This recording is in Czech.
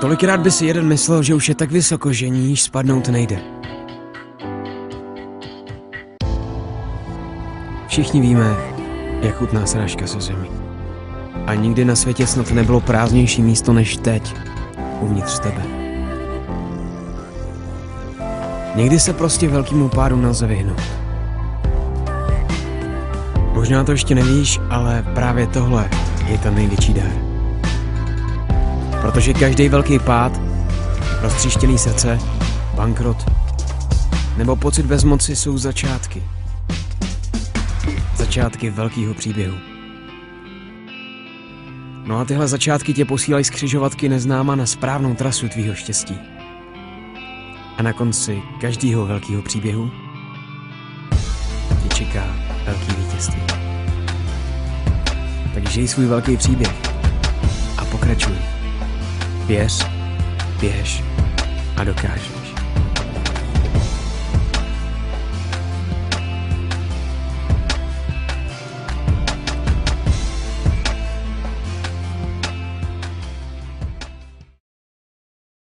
Tolikrát by si jeden myslel, že už je tak vysoko, že níž spadnout nejde. Všichni víme, jak chutná srážka se zemí. A nikdy na světě snad nebylo prázdnější místo než teď, uvnitř tebe. Někdy se prostě velkému pádu nelze vyhnout. Možná to ještě nevíš, ale právě tohle je ten největší dar. Protože každý velký pád, roztříštěný srdce, bankrot nebo pocit bezmoci jsou začátky. Začátky velkého příběhu. No a tyhle začátky tě posílají z křižovatky neznáma na správnou trasu tvýho štěstí. A na konci každého velkého příběhu tě čeká velký vítězství. Tak žij svůj velký příběh a pokračuj. Věř, běž a dokážeš.